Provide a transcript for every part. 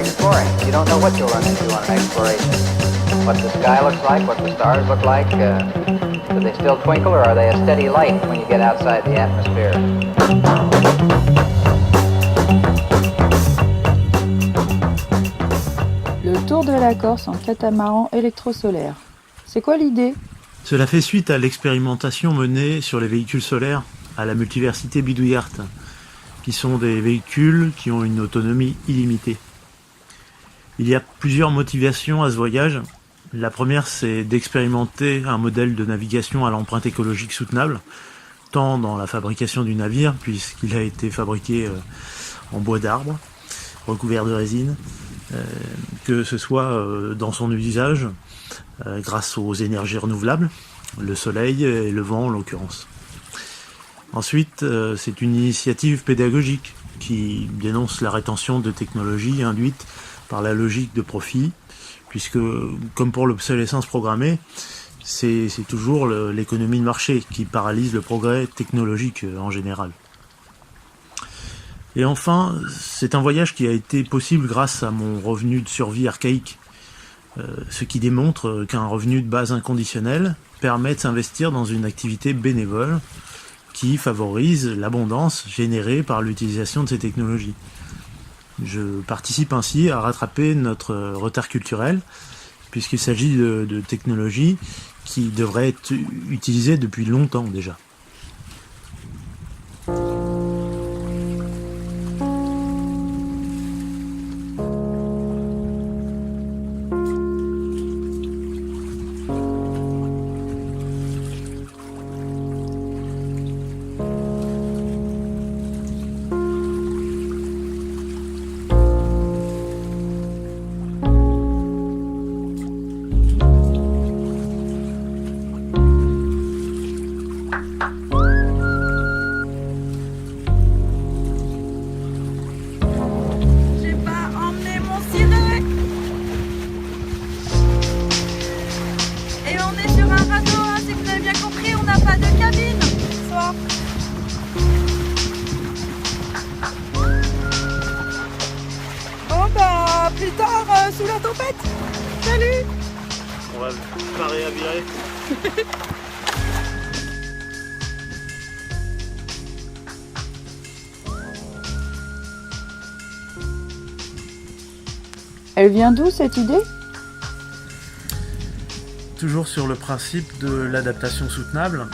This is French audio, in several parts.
exploring. You don't know what you'll run into on an exploration. What the sky looks like, what the stars look like. Do they still twinkle or are they a steady light when you get outside the atmosphere? Le tour de la Corse en catamaran électrosolaire. C'est quoi l'idée ? Cela fait suite à l'expérimentation menée sur les véhicules solaires à la multiversité Bidouillart, qui sont des véhicules qui ont une autonomie illimitée. Il y a plusieurs motivations à ce voyage. La première, c'est d'expérimenter un modèle de navigation à l'empreinte écologique soutenable, tant dans la fabrication du navire, puisqu'il a été fabriqué en bois d'arbre, recouvert de résine, que ce soit dans son usage, grâce aux énergies renouvelables, le soleil et le vent en l'occurrence. Ensuite, c'est une initiative pédagogique qui dénonce la rétention de technologies induites par la logique de profit, puisque, comme pour l'obsolescence programmée, c'est toujours l'économie de marché qui paralyse le progrès technologique en général. Et enfin, c'est un voyage qui a été possible grâce à mon revenu de survie archaïque, ce qui démontre qu'un revenu de base inconditionnel permet de s'investir dans une activité bénévole qui favorise l'abondance générée par l'utilisation de ces technologies. Je participe ainsi à rattraper notre retard culturel, puisqu'il s'agit de technologies qui devraient être utilisées depuis longtemps déjà. Plus tard, sous la tempête. Salut. On va parer à virer. Elle vient d'où cette idée ? Toujours sur le principe de l'adaptation soutenable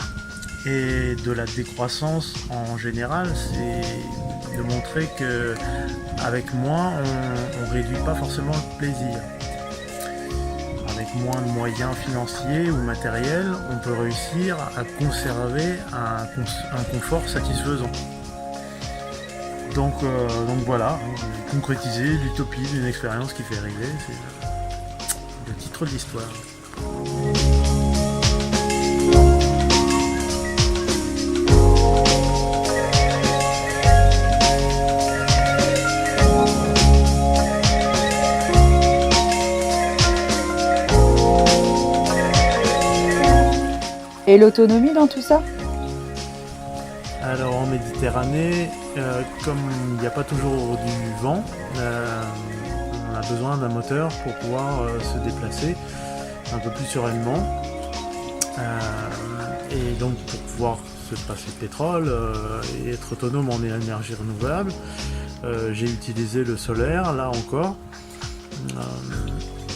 et de la décroissance en général, c'est de montrer que avec moins, on réduit pas forcément le plaisir. Avec moins de moyens financiers ou matériels, on peut réussir à conserver un confort satisfaisant. Donc voilà, concrétiser l'utopie d'une expérience qui fait rêver, c'est le titre de l'histoire. Et l'autonomie dans tout ça ? Alors en Méditerranée, comme il n'y a pas toujours du vent, on a besoin d'un moteur pour pouvoir se déplacer un peu plus sereinement. Et donc pour pouvoir se passer de pétrole et être autonome en énergie renouvelable, j'ai utilisé le solaire, là encore.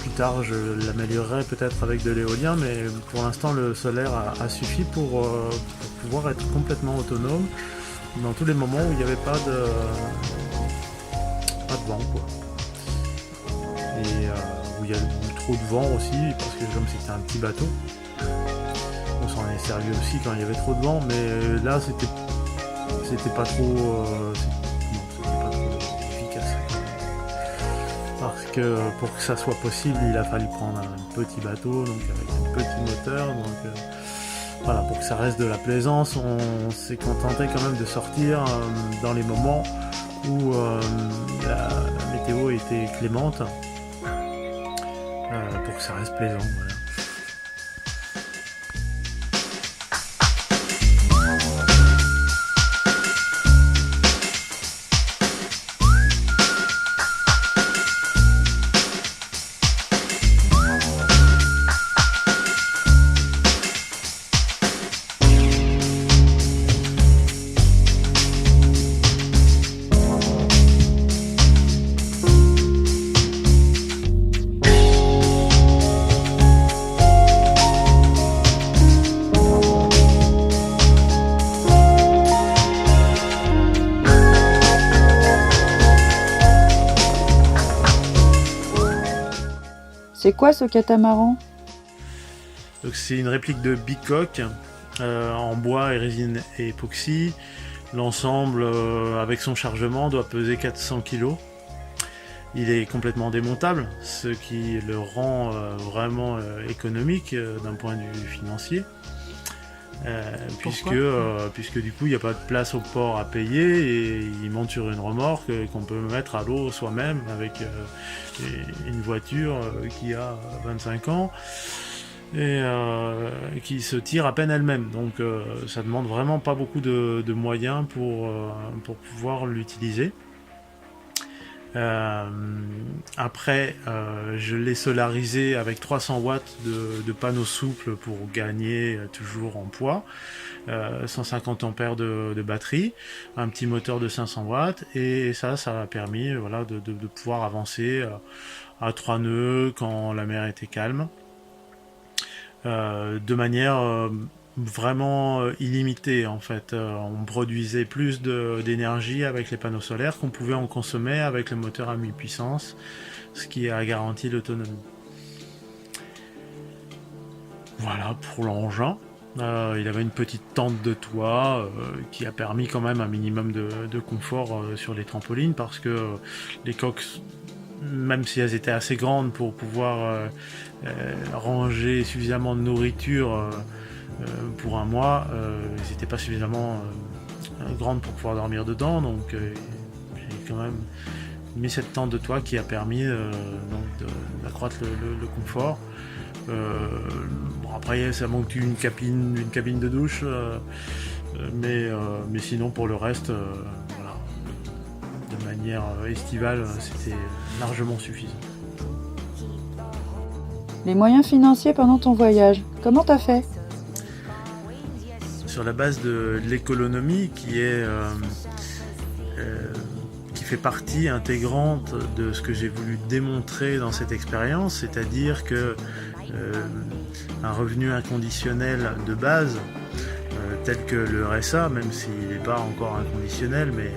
Plus tard, je l'améliorerai peut-être avec de l'éolien, mais pour l'instant, le solaire a suffi pour pouvoir être complètement autonome dans tous les moments où il n'y avait pas de vent, quoi. Et où il y a eu trop de vent aussi, parce que comme c'était un petit bateau, on s'en est servi aussi quand il y avait trop de vent, mais là, c'était pas trop efficace. Parce que pour que ça soit possible, il a fallu prendre un petit bateau, donc avec un petit moteur. Donc voilà, pour que ça reste de la plaisance, on s'est contenté quand même de sortir dans les moments où la météo était clémente, pour que ça reste plaisant. Voilà. C'est quoi ce catamaran? Donc c'est une réplique de bicoque en bois et résine et époxy. L'ensemble avec son chargement doit peser 400 kg. Il est complètement démontable, ce qui le rend vraiment économique d'un point de vue financier. Puisque du coup il n'y a pas de place au port à payer et il monte sur une remorque qu'on peut mettre à l'eau soi-même avec une voiture qui a 25 ans et qui se tire à peine elle-même. Donc ça demande vraiment pas beaucoup de moyens pour pouvoir l'utiliser. Après, je l'ai solarisé avec 300 watts de panneaux souples pour gagner toujours en poids, 150 ampères de batterie, un petit moteur de 500 watts, et ça a permis voilà, de pouvoir avancer à 3 nœuds quand la mer était calme, de manière vraiment illimité en fait. On produisait plus d'énergie avec les panneaux solaires qu'on pouvait en consommer avec le moteur à 1000 puissance, ce qui a garanti l'autonomie. Voilà pour l'engin. Il avait une petite tente de toit qui a permis quand même un minimum de confort sur les trampolines, parce que les coques, même si elles étaient assez grandes pour pouvoir ranger suffisamment de nourriture pour un mois, ils n'étaient pas suffisamment grandes pour pouvoir dormir dedans, donc j'ai quand même mis cette tente de toit qui a permis d'accroître le confort. Bon, après ça manque une cabine de douche, mais sinon pour le reste, voilà, de manière estivale, c'était largement suffisant. Les moyens financiers pendant ton voyage, comment t'as fait? Sur la base de l'économie qui fait partie intégrante de ce que j'ai voulu démontrer dans cette expérience, c'est-à-dire que un revenu inconditionnel de base, tel que le RSA, même s'il n'est pas encore inconditionnel, mais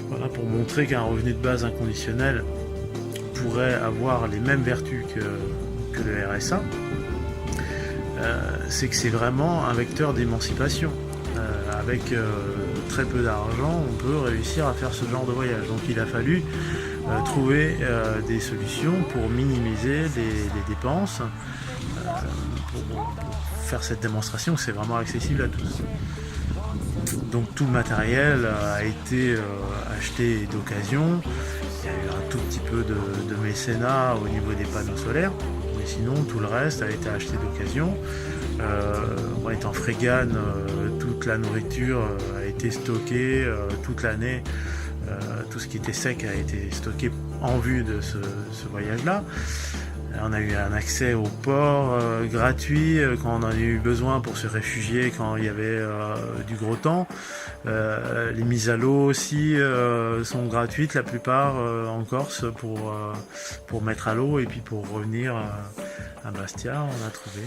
voilà, pour montrer qu'un revenu de base inconditionnel pourrait avoir les mêmes vertus que le RSA, c'est que c'est vraiment un vecteur d'émancipation. Avec très peu d'argent, on peut réussir à faire ce genre de voyage. Donc il a fallu trouver des solutions pour minimiser les dépenses, pour faire cette démonstration que c'est vraiment accessible à tous. Donc tout le matériel a été acheté d'occasion. Il y a eu un tout petit peu de mécénat au niveau des panneaux solaires, mais sinon tout le reste a été acheté d'occasion. Étant frégane, toute la nourriture a été stockée toute l'année. Tout ce qui était sec a été stocké en vue de ce voyage-là. On a eu un accès au port gratuit quand on en a eu besoin pour se réfugier quand il y avait du gros temps. Les mises à l'eau aussi sont gratuites, la plupart en Corse, pour mettre à l'eau, et puis pour revenir à Bastia, on a trouvé.